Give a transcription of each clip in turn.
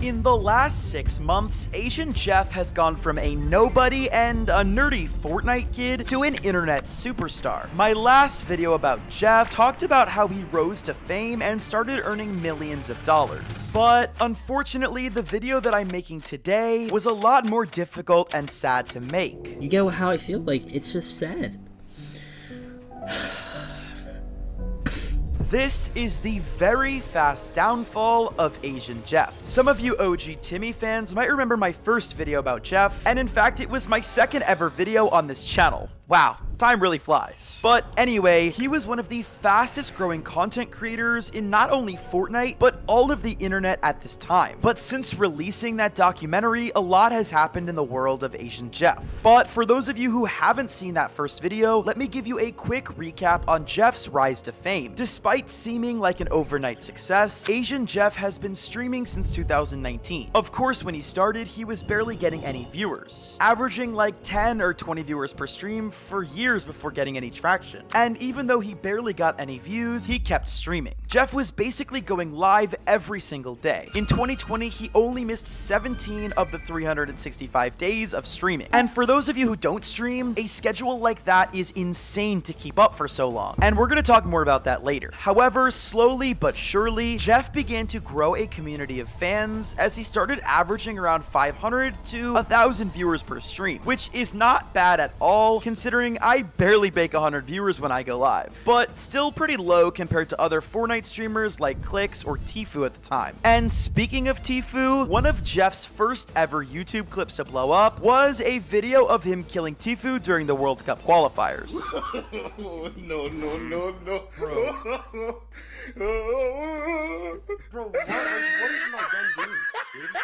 In the last 6 months, AsianJeff has gone from a nobody and a nerdy Fortnite kid to an internet superstar. My last video about Jeff talked about how he rose to fame and started earning millions of dollars. But unfortunately, the video that I'm making today was a lot more difficult and sad to make. You get how I feel? Like, it's just sad. This is the very fast downfall of AsianJeff. Some of you OG Timmy fans might remember my first video about Jeff, and in fact it was my second ever video on this channel. Wow, time really flies. But anyway, he was one of the fastest growing content creators in not only Fortnite, but all of the internet at this time. But since releasing that documentary, a lot has happened in the world of AsianJeff. But for those of you who haven't seen that first video, let me give you a quick recap on Jeff's rise to fame. Despite seeming like an overnight success, AsianJeff has been streaming since 2019. Of course, when he started, he was barely getting any viewers, averaging like 10 or 20 viewers per stream for years before getting any traction. And even though he barely got any views, he kept streaming. Jeff was basically going live every single day. In 2020, he only missed 17 of the 365 days of streaming. And for those of you who don't stream, a schedule like that is insane to keep up for so long. And we're gonna talk more about that later. However, slowly but surely, Jeff began to grow a community of fans as he started averaging around 500 to 1,000 viewers per stream, which is not bad at all, considering I barely break 100 viewers when I go live, but still pretty low compared to other Fortnite streamers like Clix or Tfue at the time. And speaking of Tfue, one of Jeff's first ever YouTube clips to blow up was a video of him killing Tfue during the World Cup qualifiers. No. Bro, what is my gun doing, dude?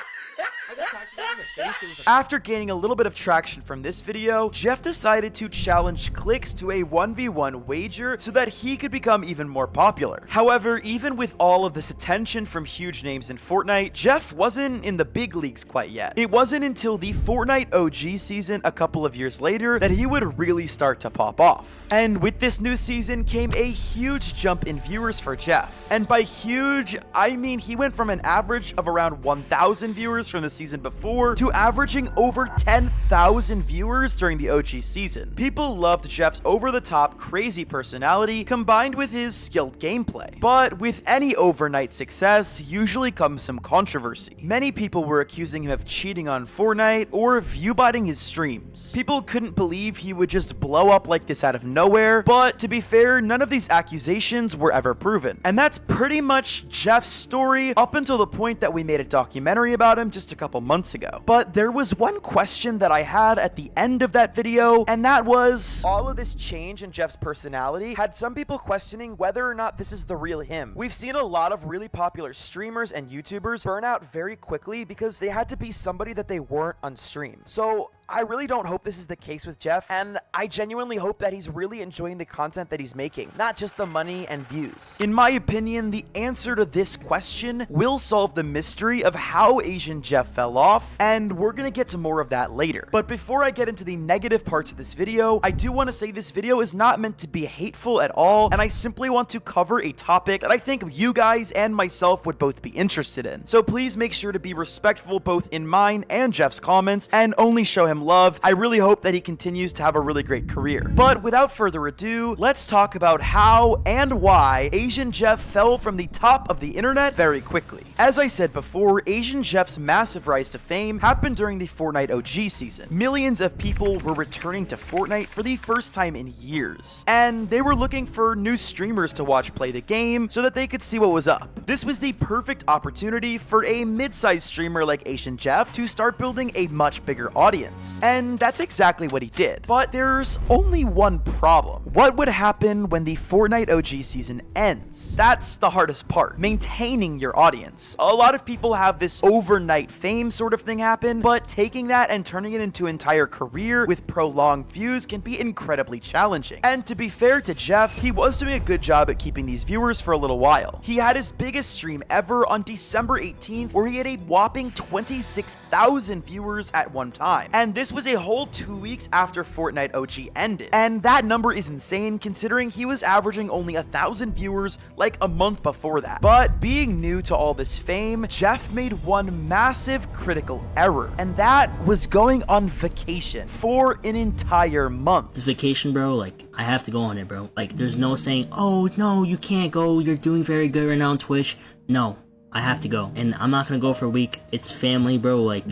I just tapped you in the face. After gaining a little bit of traction from this video, Jeff decided to challenge Clix to a 1v1 wager so that he could become even more popular. However, even with all of this attention from huge names in Fortnite, Jeff wasn't in the big leagues quite yet. It wasn't until the Fortnite OG season a couple of years later that he would really start to pop off. And with this new season came a huge jump in viewers for Jeff. And by huge, I mean he went from an average of around 1,000 viewers from the season before to averaging over 10,000 viewers during the OG season. People loved Jeff's over-the-top crazy personality combined with his skilled gameplay. But with any overnight success usually comes some controversy. Many people were accusing him of cheating on Fortnite or view-botting his streams. People couldn't believe he would just blow up like this out of nowhere, but to be fair, none of these accusations were ever proven. And that's pretty much Jeff's story up until the point that we made a documentary about him just a couple months ago. But there was one question that I had at the end of that video, and that was, all of this change in Jeff's personality had some people questioning whether or not this is the real him. We've seen a lot of really popular streamers and YouTubers burn out very quickly because they had to be somebody that they weren't on stream. So I really don't hope this is the case with Jeff, and I genuinely hope that he's really enjoying the content that he's making, not just the money and views. In my opinion, the answer to this question will solve the mystery of how AsianJeff fell off, and we're gonna get to more of that later. But before I get into the negative parts of this video, I do want to say this video is not meant to be hateful at all, and I simply want to cover a topic that I think you guys and myself would both be interested in. So please make sure to be respectful both in mine and Jeff's comments, and only show him love. I really hope that he continues to have a really great career. But without further ado, let's talk about how and why AsianJeff fell from the top of the internet very quickly. As I said before, AsianJeff's massive rise to fame happened during the Fortnite OG season. Millions of people were returning to Fortnite for the first time in years, and they were looking for new streamers to watch play the game so that they could see what was up. This was the perfect opportunity for a mid-sized streamer like AsianJeff to start building a much bigger audience. And that's exactly what he did. But there's only one problem. What would happen when the Fortnite OG season ends? That's the hardest part, maintaining your audience. A lot of people have this overnight fame sort of thing happen, happen, but taking that and turning it into an entire career with prolonged views can be incredibly challenging. And to be fair to Jeff, he was doing a good job at keeping these viewers for a little while. He had his biggest stream ever on December 18th, where he had a whopping 26,000 viewers at one time. And this was a whole 2 weeks after Fortnite OG ended. And that number is insane considering he was averaging only 1,000 viewers like a month before that. But being new to all this fame, Jeff made one massive critical error, and that was going on vacation for an entire month. This vacation, bro, like, I have to go on it, bro. Like, there's no saying, oh, no, you can't go, you're doing very good right now on Twitch. No, I have to go. And I'm not gonna go for a week. It's family, bro, like,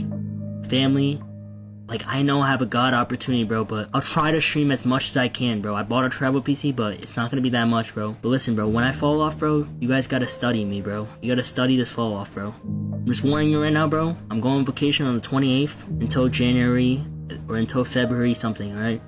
family. Like, I know I have a god opportunity, bro, but I'll try to stream as much as I can, bro. I bought a travel PC, but it's not gonna be that much, bro. But listen, bro, when I fall off, bro, you guys gotta study me, bro. You gotta study this fall off, bro. I'm just warning you right now, bro. I'm going on vacation on the 28th until January, or until February something, alright?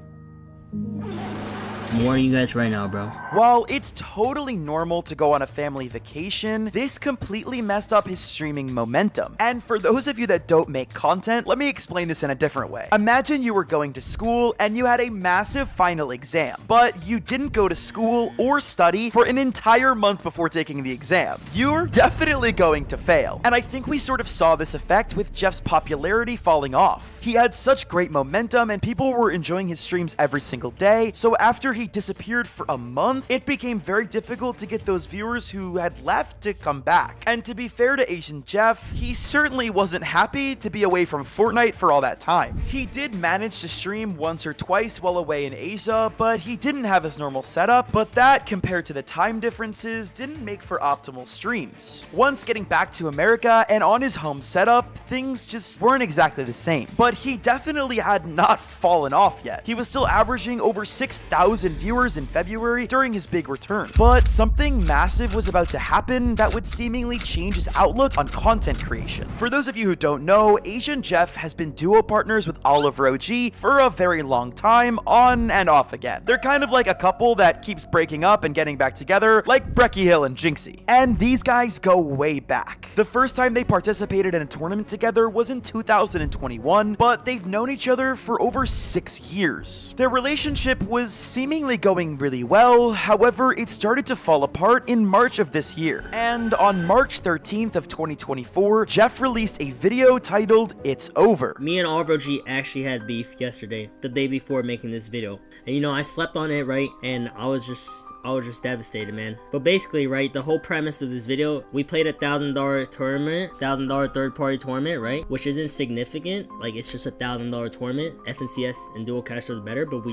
I'm warning you guys right now, bro. While it's totally normal to go on a family vacation, this completely messed up his streaming momentum. And for those of you that don't make content, let me explain this in a different way. Imagine you were going to school and you had a massive final exam, but you didn't go to school or study for an entire month before taking the exam. You're definitely going to fail. And I think we sort of saw this effect with Jeff's popularity falling off. He had such great momentum and people were enjoying his streams every single day, so after he disappeared for a month, it became very difficult to get those viewers who had left to come back. And to be fair to AsianJeff, he certainly wasn't happy to be away from Fortnite for all that time. He did manage to stream once or twice while away in Asia, but he didn't have his normal setup, but that, compared to the time differences, didn't make for optimal streams. Once getting back to America and on his home setup, things just weren't exactly the same. But he definitely had not fallen off yet. He was still averaging over 6,000 viewers in February during his big return. But something massive was about to happen that would seemingly change his outlook on content creation. For those of you who don't know, AsianJeff has been duo partners with Oliver OG for a very long time, on and off again. They're kind of like a couple that keeps breaking up and getting back together, like Brecky Hill and Jinxie. And these guys go way back. The first time they participated in a tournament together was in 2021, but they've known each other for over 6 years. Their relationship was seemingly going really well, however, it started to fall apart in March of this year. And on March 13th of 2024, Jeff released a video titled "It's Over." Me and Oliver G actually had beef yesterday, the day before making this video. And you know, I slept on it, right? And I was just devastated, man. But basically, right, the whole premise of this video, we played a $1,000 tournament, $1,000 third-party tournament, right? Which isn't significant, like it's just a $1,000 tournament. FNCS and dual cash was better, but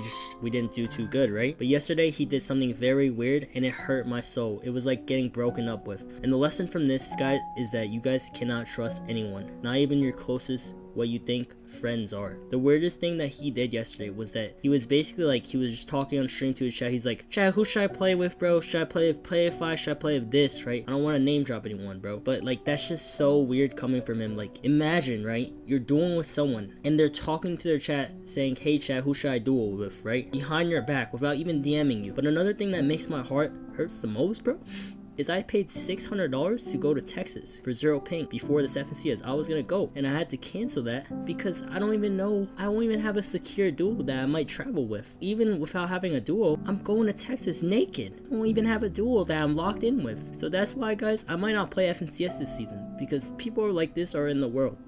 we didn't do too good, right? But yesterday he did something very weird and it hurt my soul. It was like getting broken up with. And the lesson from this, guys, is that you guys cannot trust anyone, not even your closest, what you think friends are. The weirdest thing that he did yesterday was that he was basically like, he was just talking on stream to his chat. He's like, chat, who should I play with, bro? Should I play with PlayFi? Should I play with this, right? I don't want to name drop anyone, bro, but like, that's just so weird coming from him. Like, imagine, right, you're dueling with someone and they're talking to their chat saying, hey chat, who should I duel with, right? Behind your back without even DMing you. But another thing that makes my heart hurts the most, bro, is I paid $600 to go to Texas for 0 ping before this FNCS. I was gonna go and I had to cancel that because I don't even know, I won't even have a secure duel that I might travel with. Even without having a duel, I'm going to Texas naked. I won't even have a duel that I'm locked in with. So that's why, guys, I might not play FNCS this season because people like this are in the world.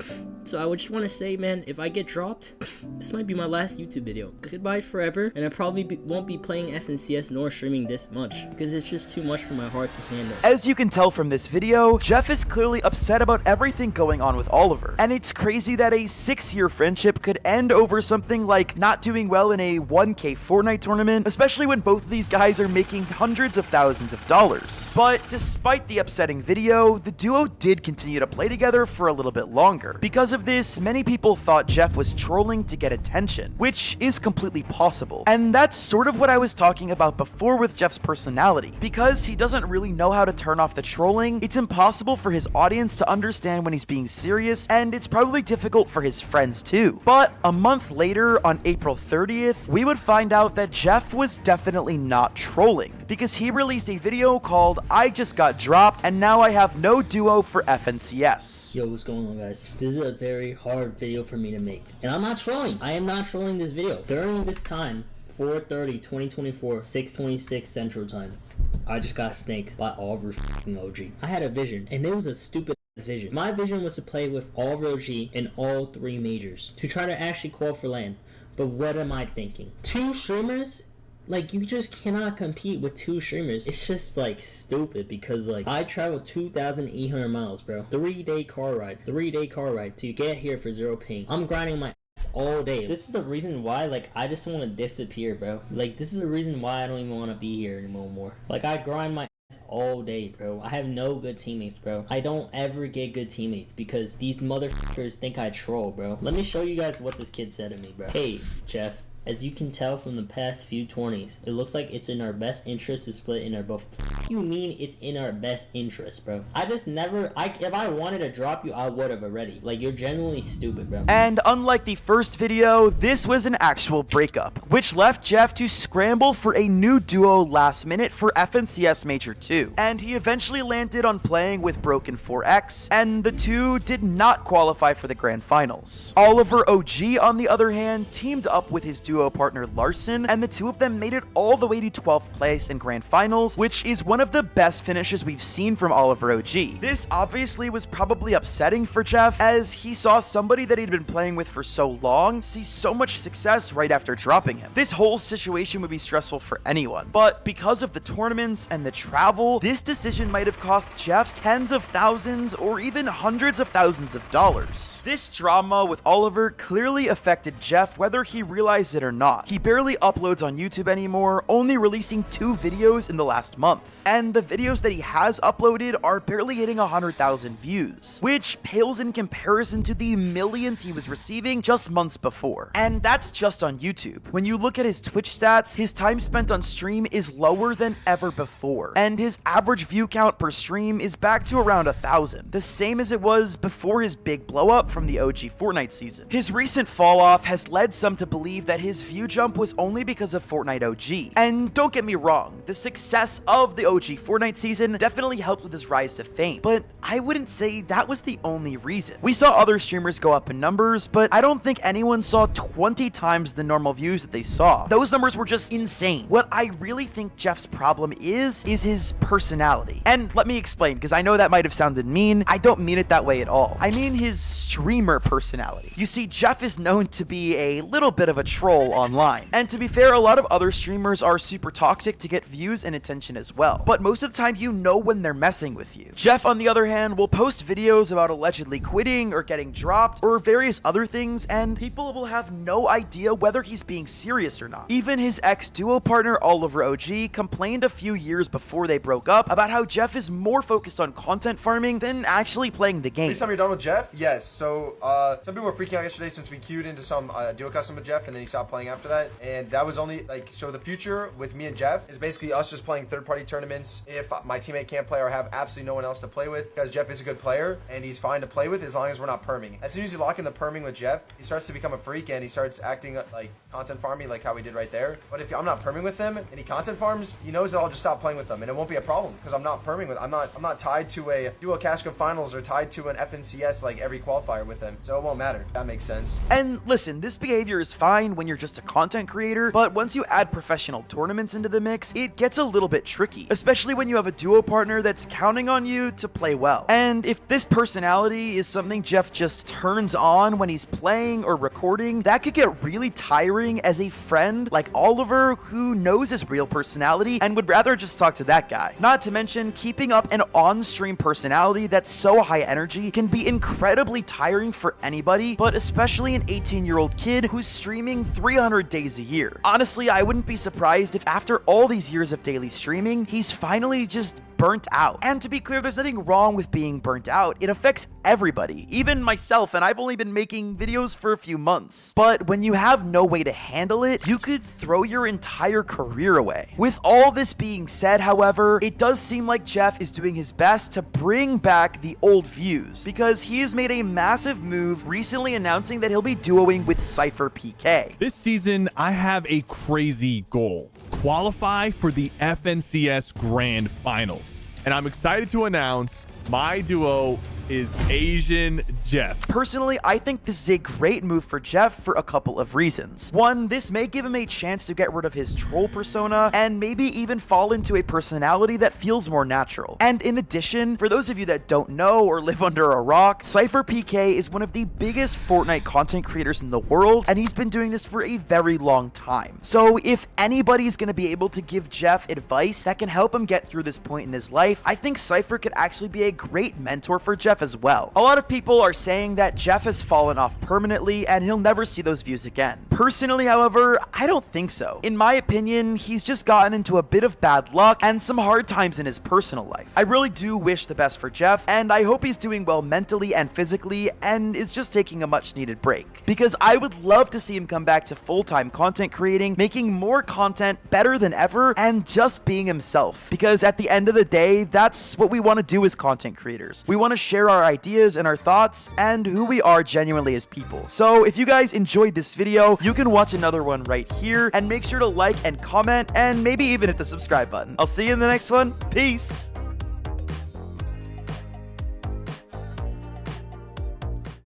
So I would just want to say, man, if I get dropped, this might be my last YouTube video. Goodbye forever, and I probably won't be playing FNCS nor streaming this much because it's just too much for my heart to handle. As you can tell from this video, Jeff is clearly upset about everything going on with Oliver. And it's crazy that a 6-year friendship could end over something like not doing well in a 1K Fortnite tournament, especially when both of these guys are making hundreds of thousands of dollars. But despite the upsetting video, the duo did continue to play together for a little bit longer. Because of this, many people thought Jeff was trolling to get attention, which is completely possible. And that's sort of what I was talking about before with Jeff's personality. Because he doesn't really know how to turn off the trolling, it's impossible for his audience to understand when he's being serious, and it's probably difficult for his friends too. But a month later, on April 30th, we would find out that Jeff was definitely not trolling, because he released a video called "I Just Got Dropped and Now I Have No Duo for FNCS." Yo, what's going on, guys? This is a very hard video for me to make. And I'm not trolling. I am not trolling this video. During this time, 4:30, 2024, 6:26 Central Time, I just got snaked by Oliver f***ing OG. I had a vision, and it was a stupid vision. My vision was to play with Oliver OG in all 3 majors, to try to actually qualify for LAN. But what am I thinking? 2 streamers? Like, you just cannot compete with 2 streamers. It's just, like, stupid because, like, I traveled 2,800 miles, bro. 3-day car ride. 3-day car ride to get here for 0 ping. I'm grinding my ass all day. This is the reason why, like, I just want to disappear, bro. Like, this is the reason why I don't even want to be here anymore. Like, I grind my ass all day, bro. I have no good teammates, bro. I don't ever get good teammates because these motherfuckers think I troll, bro. Let me show you guys what this kid said to me, bro. Hey, Jeff. As you can tell from the past few 20s, it looks like it's in our best interest to split in our both. You mean it's in our best interest, bro? I just never. If I wanted to drop you, I would have already. Like, you're genuinely stupid, bro. And unlike the first video, this was an actual breakup, which left Jeff to scramble for a new duo last minute for FNCS Major 2. And he eventually landed on playing with Broken 4X, and the two did not qualify for the grand finals. Oliver OG, on the other hand, teamed up with his duo partner Larson, and the two of them made it all the way to 12th place in grand finals, which is one of the best finishes we've seen from Oliver OG. This obviously was probably upsetting for Jeff, as he saw somebody that he'd been playing with for so long see so much success right after dropping him. This whole situation would be stressful for anyone, but because of the tournaments and the travel, this decision might have cost Jeff tens of thousands or even hundreds of thousands of dollars. This drama with Oliver clearly affected Jeff, whether he realized it or not. He barely uploads on YouTube anymore, only releasing 2 videos in the last month. And the videos that he has uploaded are barely hitting 100,000 views, which pales in comparison to the millions he was receiving just months before. And that's just on YouTube. When you look at his Twitch stats, his time spent on stream is lower than ever before, and his average view count per stream is back to around 1,000, the same as it was before his big blow up from the OG Fortnite season. His recent fall off has led some to believe that his view jump was only because of Fortnite OG. And don't get me wrong, the success of the OG Fortnite season definitely helped with his rise to fame, but I wouldn't say that was the only reason. We saw other streamers go up in numbers, but I don't think anyone saw 20 times the normal views that they saw. Those numbers were just insane. What I really think Jeff's problem is his personality. And let me explain, because I know that might have sounded mean. I don't mean it that way at all. I mean his streamer personality. You see, Jeff is known to be a little bit of a troll online. And to be fair, a lot of other streamers are super toxic to get views and attention as well. But most of the time, you know when they're messing with you. Jeff, on the other hand, will post videos about allegedly quitting or getting dropped or various other things, and people will have no idea whether he's being serious or not. Even his ex-duo partner, Oliver OG, complained a few years before they broke up about how Jeff is more focused on content farming than actually playing the game. Next time you're done with Jeff? Yes. So, some people were freaking out yesterday since we queued into some duo custom with Jeff, and then he stopped playing after that. And that was only, like, so the future with me and Jeff is basically us just playing third-party tournaments if my teammate can't play or have absolutely no one else to play with, because Jeff is a good player, and he's fine to play with as long as we're not perming. As soon as you lock in the perming with Jeff, he starts to become a freak, and he starts acting like content farming, like how we did right there. But if I'm not perming with him, and he content farms, he knows that I'll just stop playing with him, and it won't be a problem, because I'm not perming with, I'm not tied to a duo cash cup finals or tied to an FNCS like every qualifier with him, so it won't matter. That makes sense. And listen, this behavior is fine when you're just a content creator, but once you add professional tournaments into the mix, it gets a little bit tricky, especially when you have a duo partner that's counting on you to play well. And if this personality is something Jeff just turns on when he's playing or recording, that could get really tiring as a friend like Oliver, who knows his real personality and would rather just talk to that guy. Not to mention, keeping up an on-stream personality that's so high energy can be incredibly tiring for anybody, but especially an 18-year-old kid who's streaming 300 days a year. Honestly, I wouldn't be surprised if after all these years of daily streaming, he's finally just burnt out. And to be clear, there's nothing wrong with being burnt out. It affects everybody, even myself, and I've only been making videos for a few months. But when you have no way to handle it, you could throw your entire career away. With all this being said, however, it does seem like Jeff is doing his best to bring back the old views, because he has made a massive move recently announcing that he'll be duoing with SypherPK. This season, I have a crazy goal: qualify for the FNCS Grand Finals. And I'm excited to announce my duo is AsianJeff. Personally, I think this is a great move for Jeff for a couple of reasons. One, this may give him a chance to get rid of his troll persona and maybe even fall into a personality that feels more natural. And in addition, for those of you that don't know or live under a rock, SypherPK is one of the biggest Fortnite content creators in the world, and he's been doing this for a very long time. So if anybody's gonna be able to give Jeff advice that can help him get through this point in his life, I think Sypher could actually be a great mentor for Jeff as well. A lot of people are saying that Jeff has fallen off permanently and he'll never see those views again. Personally, however, I don't think so. In my opinion, he's just gotten into a bit of bad luck and some hard times in his personal life. I really do wish the best for Jeff, and I hope he's doing well mentally and physically and is just taking a much needed break. Because I would love to see him come back to full-time content creating, making more content better than ever, and just being himself. Because at the end of the day, that's what we want to do as content creators. We want to share our ideas and our thoughts and who we are genuinely as people. So if you guys enjoyed this video, you can watch another one right here, and make sure to like and comment and maybe even hit the subscribe button. I'll see you in the next one. Peace!